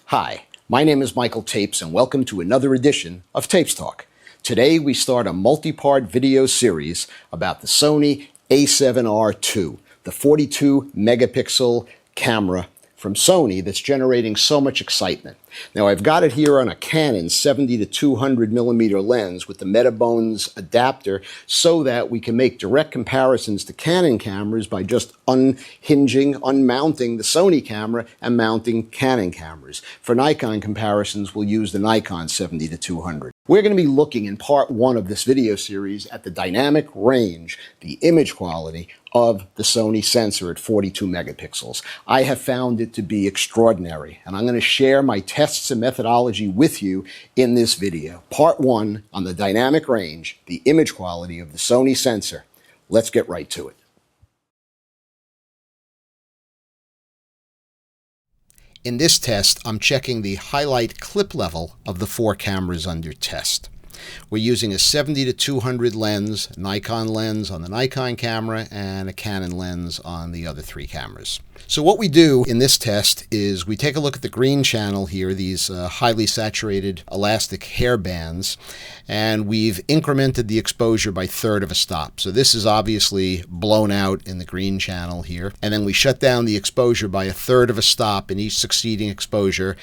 Hi, my name is Michael Tapes and welcome to another edition of Tapes Talk. Today we start a multi-part video series about the Sony A7r II, the 42 megapixel camera from Sony that's generating so much excitement. Now I've got it here on a Canon 70 to 200 millimeter lens with the Metabones adapter so that we can make direct comparisons to Canon cameras by just unhinging, unmounting the Sony camera and mounting Canon cameras. For Nikon comparisons, we'll use the Nikon 70 to 200. We're going to be looking in part one of this video series at the dynamic range, the image quality of the Sony sensor at 42 megapixels. I have found it to be extraordinary, and I'm going to share my tests and methodology with you in this video. Part one on the dynamic range, the image quality of the Sony sensor. Let's get right to it. In this test, I'm checking the highlight clip level of the four cameras under test. We're using a 70 to 200 lens, Nikon lens on the Nikon camera, and a Canon lens on the other three cameras. So what we do in this test is we take a look at the green channel here, these highly saturated elastic hair bands, and we've incremented the exposure by third of a stop. So this is obviously blown out in the green channel here. And then we shut down the exposure by a third of a stop in each succeeding exposure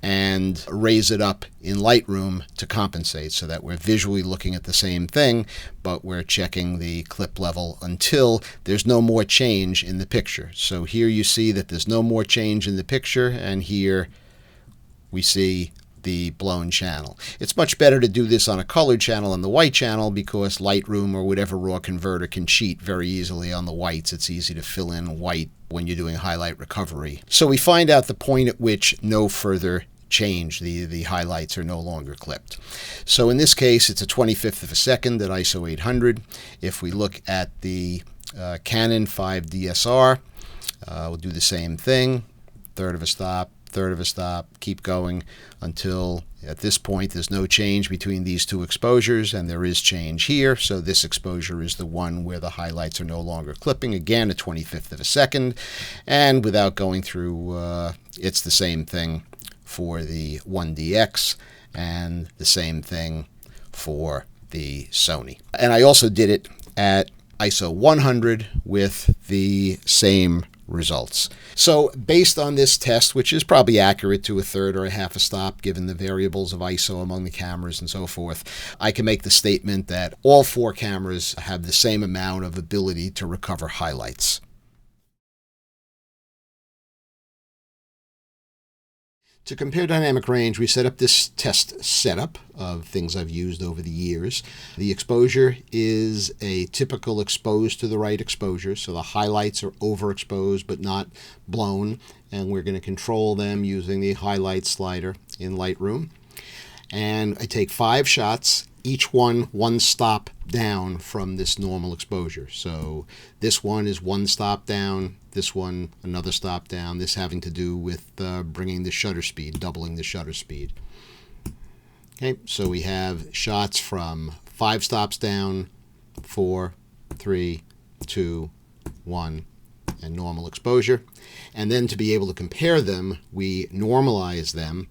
and raise it up in Lightroom to compensate so that we're visually looking at the same thing, but we're checking the clip level until there's no more change in the picture. So here you see that there's no more change in the picture, and here we see the blown channel. It's much better to do this on a colored channel than the white channel because Lightroom or whatever raw converter can cheat very easily on the whites. It's easy to fill in white when you're doing highlight recovery. So we find out the point at which no further change, the highlights are no longer clipped. So in this case, it's a 25th of a second at ISO 800. If we look at the Canon 5DSR, we'll do the same thing, third of a stop, keep going until at this point there's no change between these two exposures, and there is change here. So this exposure is the one where the highlights are no longer clipping, again a 25th of a second, and without going through, it's the same thing for the 1DX and the same thing for the Sony. And I also did it at ISO 100 with the same results. So based on this test, which is probably accurate to a third or a half a stop given the variables of ISO among the cameras and so forth, I can make the statement that all four cameras have the same amount of ability to recover highlights. To compare dynamic range, we set up this test setup of things I've used over the years. The exposure is a typical exposed to the right exposure, so the highlights are overexposed but not blown, and we're going to control them using the highlight slider in Lightroom. And I take 5 shots, each one stop down from this normal exposure. So this one is 1 stop down, this one another stop down, this having to do with bringing the shutter speed, doubling the shutter speed. Okay, so we have shots from 5 stops down, 4, 3, 2, 1, and normal exposure. And then to be able to compare them, we normalize them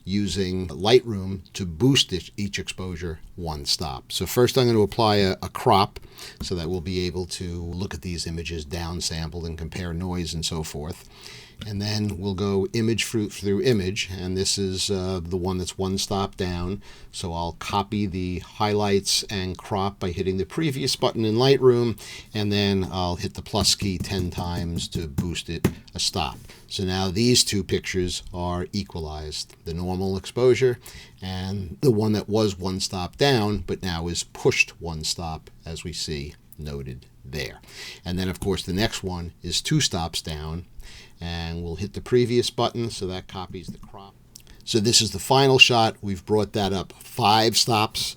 using Lightroom to boost each exposure 1 stop. So first I'm going to apply a crop so that we'll be able to look at these images downsampled and compare noise and so forth. And then we'll go image through image, and this is the one that's 1 stop down. So I'll copy the highlights and crop by hitting the previous button in Lightroom, and then I'll hit the plus key 10 times to boost it a stop. So now these two pictures are equalized, the normal exposure and the one that was 1 stop down but now is pushed 1 stop, as we see noted there. And then of course the next one is 2 stops down, and we'll hit the previous button, so that copies the crop. So this is the final shot. We've brought that up 5 stops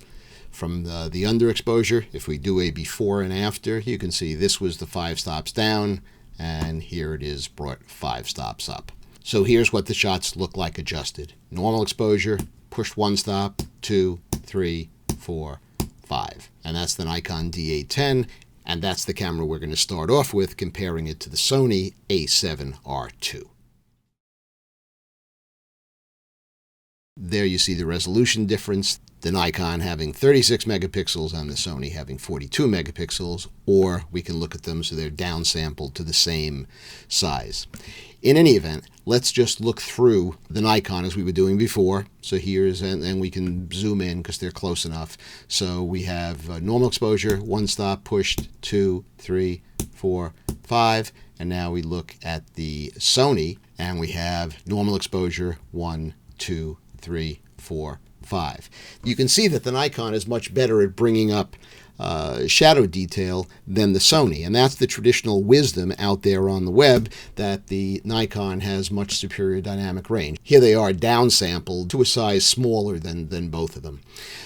from the underexposure. If we do a before and after, you can see this was the 5 stops down, and here it is brought 5 stops up. So here's what the shots look like adjusted. Normal exposure, pushed 1 stop, 2, 3, 4, 5. And that's the Nikon D810. And that's the camera we're going to start off with, comparing it to the Sony A7r II. There you see the resolution difference, the Nikon having 36 megapixels and the Sony having 42 megapixels, or we can look at them so they're downsampled to the same size. In any event, let's just look through the Nikon as we were doing before. So here's, and we can zoom in because they're close enough. So we have normal exposure, 1 stop, pushed, 2, 3, 4, 5. And now we look at the Sony and we have normal exposure, 1, 2, 3, 4, 5. You can see that the Nikon is much better at bringing up shadow detail than the Sony, and that's the traditional wisdom out there on the web, that the Nikon has much superior dynamic range. Here they are downsampled to a size smaller than both of them.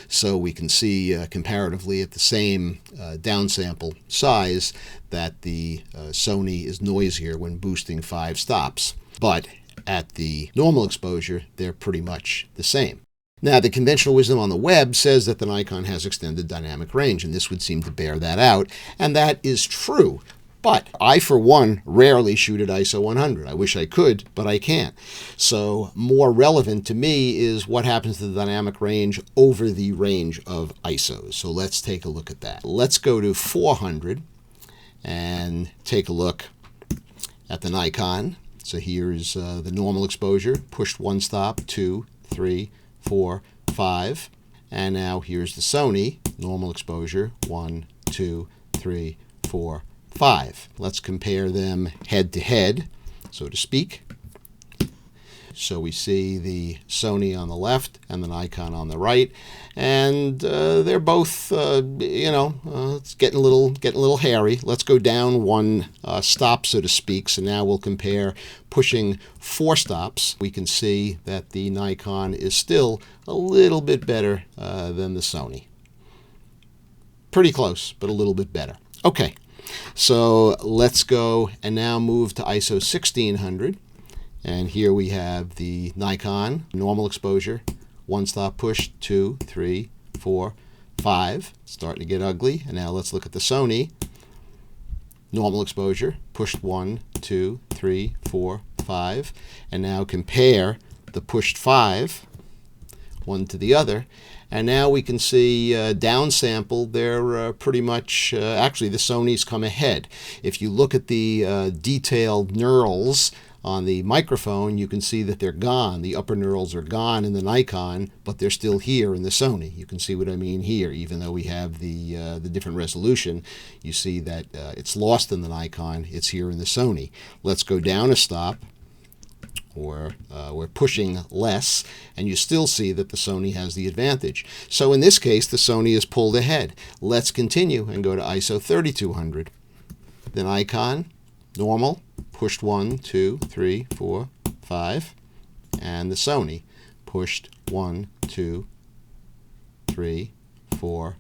So we can see comparatively at the same downsample size that the Sony is noisier when boosting 5 stops. But at the normal exposure, they're pretty much the same. Now, the conventional wisdom on the web says that the Nikon has extended dynamic range, and this would seem to bear that out, and that is true. But I, for one, rarely shoot at ISO 100. I wish I could, but I can't. So more relevant to me is what happens to the dynamic range over the range of ISOs. So let's take a look at that. Let's go to 400 and take a look at the Nikon. So here's the normal exposure, pushed 1 stop, 2, 3, 4, 5. And now here's the Sony, normal exposure, 1, 2, 3, 4, 5. Let's compare them head to head, so to speak. So we see the Sony on the left and the Nikon on the right, and they're both, it's getting a little hairy. Let's go down 1 stop, so to speak. So now we'll compare pushing 4 stops. We can see that the Nikon is still a little bit better than the Sony. Pretty close, but a little bit better. Okay, so let's go and now move to ISO 1600. And here we have the Nikon, normal exposure, 1 stop push, 2, 3, 4, 5. Starting to get ugly. And now let's look at the Sony, normal exposure, pushed 1, 2, 3, 4, 5. And now compare the pushed 5, one to the other. And now we can see downsampled, they're pretty much, actually the Sony's come ahead. If you look at the detailed knurls on the microphone, you can see that they're gone. The upper knurls are gone in the Nikon, but they're still here in the Sony. You can see what I mean here. Even though we have the different resolution, you see that it's lost in the Nikon. It's here in the Sony. Let's go down a stop. We're pushing less, and you still see that the Sony has the advantage. So in this case, the Sony is pulled ahead. Let's continue and go to ISO 3200. The Nikon, normal, pushed 1, 2, 3, 4, 5, and the Sony pushed 1, 2, 3, 4,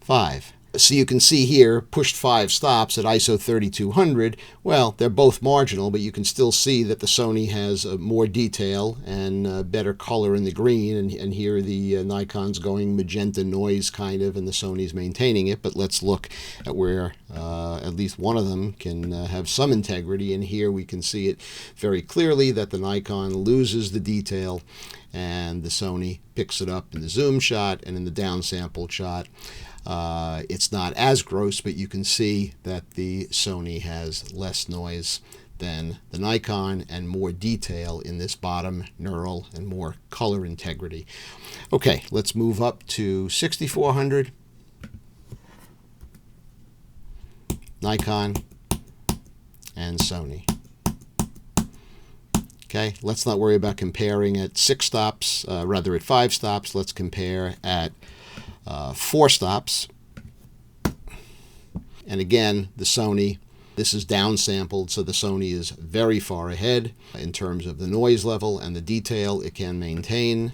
5. So you can see here, pushed 5 stops at ISO 3200. Well, they're both marginal, but you can still see that the Sony has more detail and better color in the green. And here the Nikon's going magenta noise kind of, and the Sony's maintaining it. But let's look at where at least one of them can have some integrity. And here we can see it very clearly that the Nikon loses the detail and the Sony picks it up in the zoom shot and in the downsampled shot. It's not as gross, but you can see that the Sony has less noise than the Nikon and more detail in this bottom knurl and more color integrity. Okay, let's move up to 6400. Nikon and Sony. Okay, let's not worry about comparing at 6 stops, rather at 5 stops. Let's compare at 4 stops. And again, the Sony, this is downsampled, so the Sony is very far ahead in terms of the noise level and the detail it can maintain.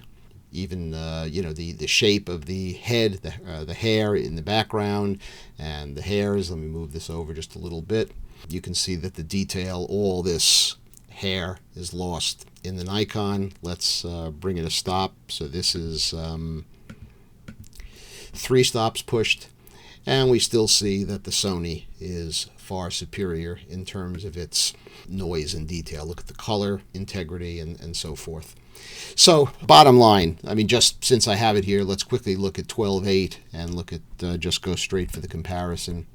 Even the shape of the head, the hair in the background, and the hairs. Let me move this over just a little bit. You can see that the detail, all this hair, is lost in the Nikon. Let's bring it a stop. So this is 3 stops pushed, and we still see that the Sony is far superior in terms of its noise and detail. Look at the color, integrity, and so forth. So, bottom line, I mean, just since I have it here, let's quickly look at 12.8 and look at, just go straight for the comparison.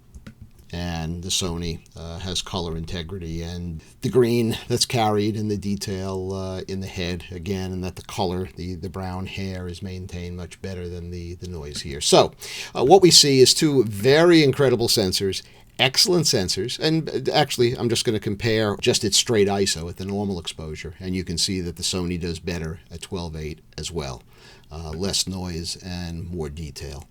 And the Sony has color integrity and the green that's carried and the detail in the head again, and that the color, the brown hair is maintained much better than the noise here. So what we see is two very incredible sensors, excellent sensors, and actually I'm just going to compare just its straight ISO at the normal exposure, and you can see that the Sony does better at 12.8 as well. Less noise and more detail.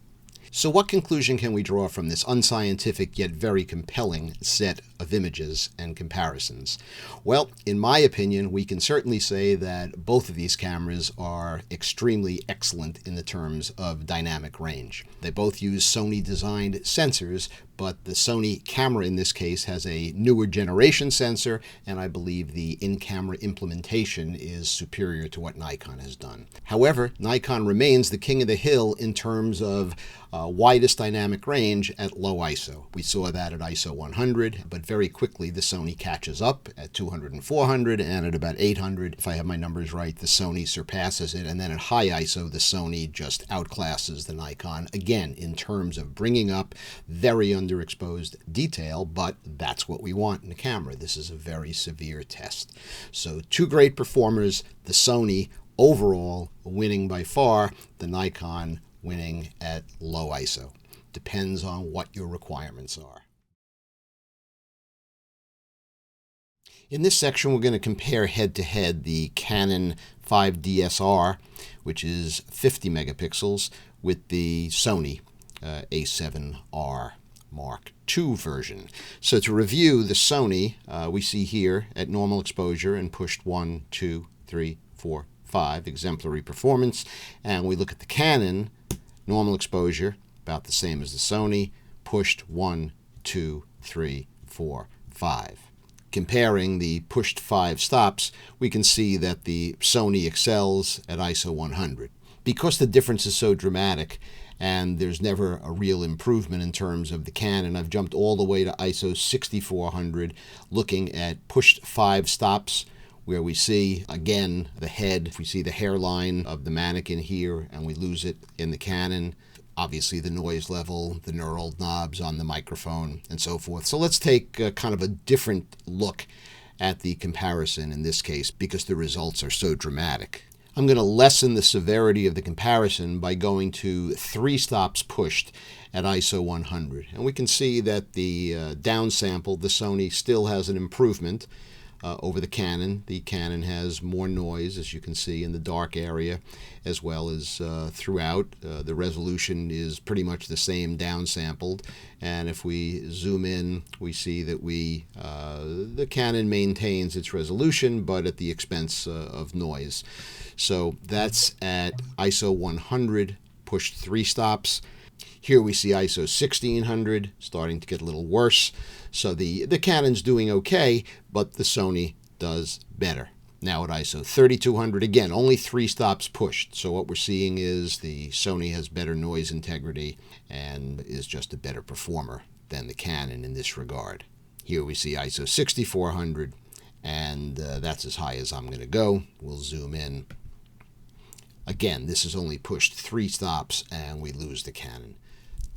So what conclusion can we draw from this unscientific yet very compelling set of images and comparisons? Well, in my opinion, we can certainly say that both of these cameras are extremely excellent in the terms of dynamic range. They both use Sony-designed sensors, but the Sony camera in this case has a newer generation sensor, and I believe the in-camera implementation is superior to what Nikon has done. However, Nikon remains the king of the hill in terms of widest dynamic range at low ISO. We saw that at ISO 100, but very quickly the Sony catches up at 200 and 400, and at about 800, if I have my numbers right, the Sony surpasses it, and then at high ISO the Sony just outclasses the Nikon, again in terms of bringing up very underexposed detail, but that's what we want in a camera. This is a very severe test. So two great performers, the Sony overall winning by far, the Nikon winning at low ISO. Depends on what your requirements are. In this section, we're going to compare head-to-head the Canon 5DSR, which is 50 megapixels, with the Sony A7R Mark II version. So to review the Sony, we see here at normal exposure and pushed 1, 2, 3, 4, 5, exemplary performance. And we look at the Canon, normal exposure, about the same as the Sony, pushed 1, 2, 3, 4, 5. Comparing the pushed 5 stops, we can see that the Sony excels at ISO 100. Because the difference is so dramatic, and there's never a real improvement in terms of the Canon, I've jumped all the way to ISO 6400, looking at pushed 5 stops, where we see, again, the head. If we see the hairline of the mannequin here, and we lose it in the Canon, obviously the noise level, the knurled knobs on the microphone, and so forth. So let's take kind of a different look at the comparison in this case, because the results are so dramatic. I'm going to lessen the severity of the comparison by going to 3 stops pushed at ISO 100. And we can see that the downsample, the Sony still has an improvement over the Canon. The Canon has more noise, as you can see, in the dark area, as well as throughout. The resolution is pretty much the same downsampled, and if we zoom in, we see that the Canon maintains its resolution, but at the expense of noise. So that's at ISO 100, pushed 3 stops. Here we see ISO 1600 starting to get a little worse. So the Canon's doing okay, but the Sony does better. Now at ISO 3200, again, only 3 stops pushed. So what we're seeing is the Sony has better noise integrity and is just a better performer than the Canon in this regard. Here we see ISO 6400, and that's as high as I'm going to go. We'll zoom in. Again, this is only pushed 3 stops, and we lose the Canon.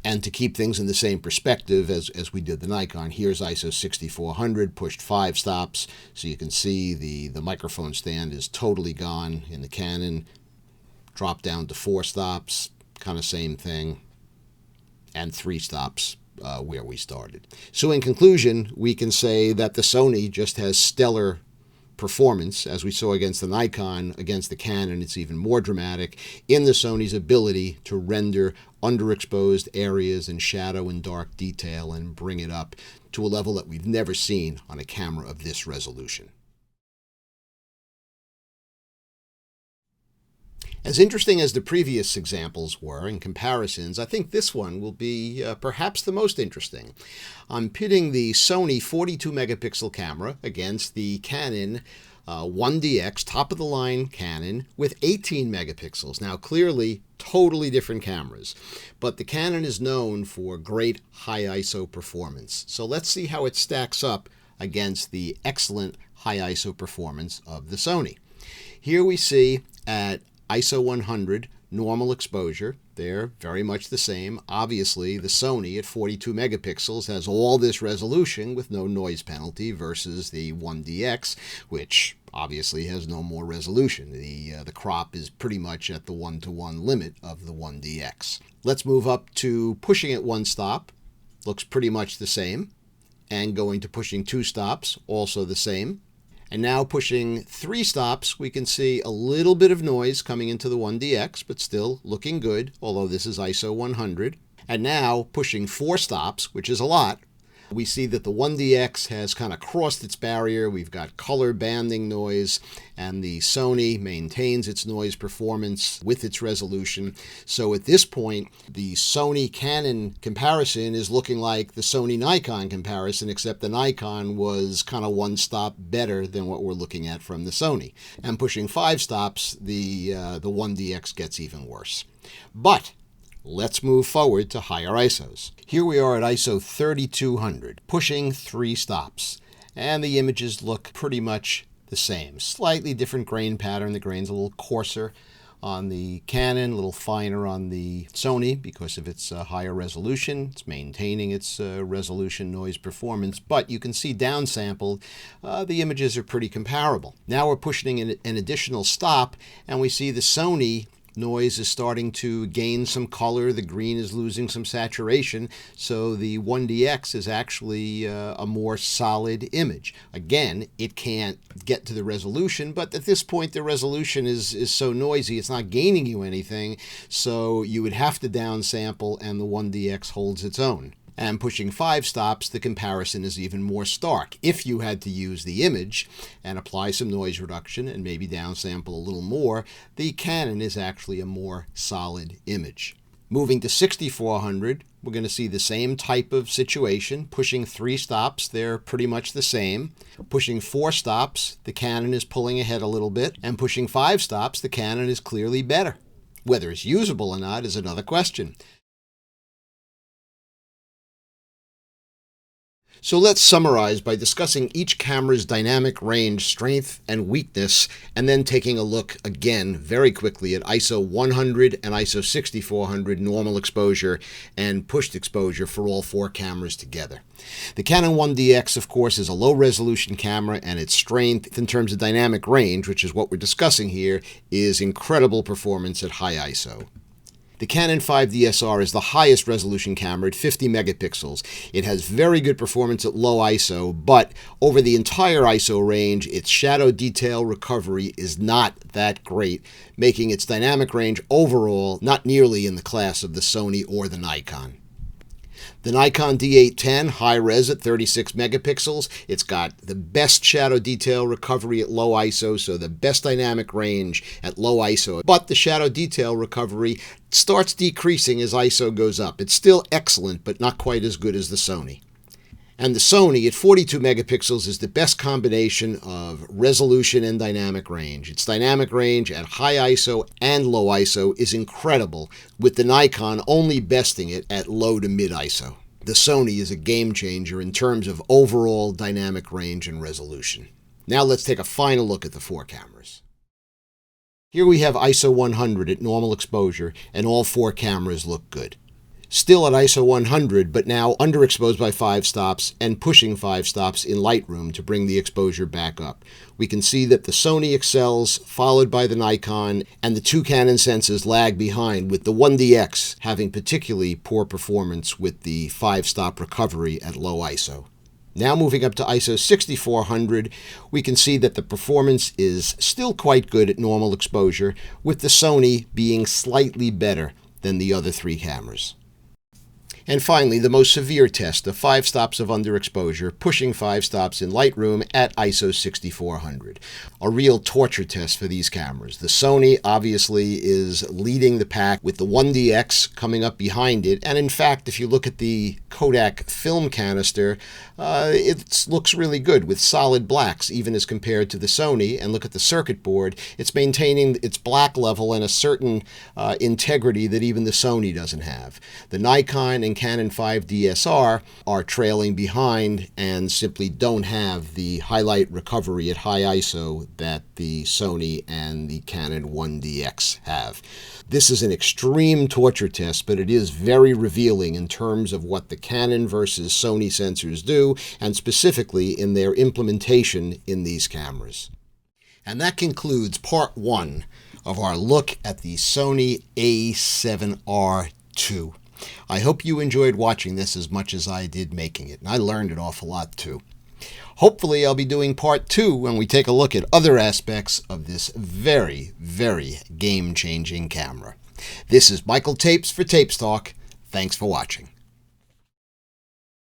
And to keep things in the same perspective as we did the Nikon, here's ISO 6400, pushed 5 stops. So you can see the microphone stand is totally gone in the Canon. Drop down to 4 stops, kind of same thing. And 3 stops where we started. So in conclusion, we can say that the Sony just has stellar performance, as we saw against the Nikon. Against the Canon, it's even more dramatic in the Sony's ability to render underexposed areas and shadow and dark detail and bring it up to a level that we've never seen on a camera of this resolution. As interesting as the previous examples were in comparisons, I think this one will be perhaps the most interesting. I'm pitting the Sony 42 megapixel camera against the Canon 1DX, top of the line Canon with 18 megapixels. Now clearly totally different cameras, but the Canon is known for great high ISO performance. So let's see how it stacks up against the excellent high ISO performance of the Sony. Here we see at ISO 100 normal exposure, they're very much the same. Obviously, the Sony at 42 megapixels has all this resolution with no noise penalty versus the 1DX, which obviously has no more resolution. The crop is pretty much at the 1-to-1 limit of the 1DX. Let's move up to pushing at one stop. Looks pretty much the same. And going to pushing 2 stops, also the same. And now pushing 3 stops, we can see a little bit of noise coming into the 1DX, but still looking good, although this is ISO 100. And now pushing 4 stops, which is a lot, we see that the 1DX has kind of crossed its barrier. We've got color banding noise, and the Sony maintains its noise performance with its resolution. So at this point, the Sony-Canon comparison is looking like the Sony-Nikon comparison, except the Nikon was kind of 1 stop better than what we're looking at from the Sony. And pushing 5 stops, the 1DX gets even worse. But let's move forward to higher ISOs. Here we are at ISO 3200, pushing 3 stops, and the images look pretty much the same. Slightly different grain pattern. The grain's a little coarser on the Canon, a little finer on the Sony because of its higher resolution. It's maintaining its resolution noise performance, but you can see downsampled, the images are pretty comparable. Now we're pushing an additional stop, and we see the Sony noise is starting to gain some color. The green is losing some saturation. So the 1DX is actually a more solid image. Again, it can't get to the resolution, but at this point the resolution is so noisy it's not gaining you anything. So you would have to downsample, and the 1DX holds its own. And pushing 5 stops, the comparison is even more stark. If you had to use the image and apply some noise reduction and maybe downsample a little more, the Canon is actually a more solid image. Moving to 6400, we're going to see the same type of situation. Pushing 3 stops, they're pretty much the same. Pushing 4 stops, the Canon is pulling ahead a little bit. And pushing 5 stops, the Canon is clearly better. Whether it's usable or not is another question. So let's summarize by discussing each camera's dynamic range, strength, and weakness, and then taking a look again very quickly at ISO 100 and ISO 6400 normal exposure and pushed exposure for all 4 cameras together. The Canon 1DX, of course, is a low-resolution camera, and its strength in terms of dynamic range, which is what we're discussing here, is incredible performance at high ISO. The Canon 5DSR is the highest resolution camera at 50 megapixels. It has very good performance at low ISO, but over the entire ISO range, its shadow detail recovery is not that great, making its dynamic range overall not nearly in the class of the Sony or the Nikon. The Nikon D810 high-res at 36 megapixels. It's got the best shadow detail recovery at low ISO, so the best dynamic range at low ISO. But the shadow detail recovery starts decreasing as ISO goes up. It's still excellent, but not quite as good as the Sony. And the Sony at 42 megapixels is the best combination of resolution and dynamic range. Its dynamic range at high ISO and low ISO is incredible, with the Nikon only besting it at low to mid ISO. The Sony is a game changer in terms of overall dynamic range and resolution. Now let's take a final look at the 4 cameras. Here we have ISO 100 at normal exposure, and all 4 cameras look good. Still at ISO 100, but now underexposed by 5 stops and pushing 5 stops in Lightroom to bring the exposure back up. We can see that the Sony excels, followed by the Nikon, and the 2 Canon sensors lag behind, with the 1DX having particularly poor performance with the 5-stop recovery at low ISO. Now moving up to ISO 6400, we can see that the performance is still quite good at normal exposure, with the Sony being slightly better than the other 3 cameras. And finally, the most severe test of 5 stops of underexposure, pushing 5 stops in Lightroom at ISO 6400. A real torture test for these cameras. The Sony obviously is leading the pack with the 1DX coming up behind it. And in fact, if you look at the Kodak film canister, it looks really good with solid blacks, even as compared to the Sony. And look at the circuit board. It's maintaining its black level and a certain integrity that even the Sony doesn't have. The Nikon and Canon 5DSR are trailing behind and simply don't have the highlight recovery at high ISO that the Sony and the Canon 1DX have. This is an extreme torture test, but it is very revealing in terms of what the Canon versus Sony sensors do, and specifically in their implementation in these cameras. And that concludes part 1 of our look at the Sony A7r II. I hope you enjoyed watching this as much as I did making it, and I learned an awful lot too. Hopefully I'll be doing part 2 when we take a look at other aspects of this very, very game-changing camera. This is Michael Tapes for Tapes Talk. Thanks for watching.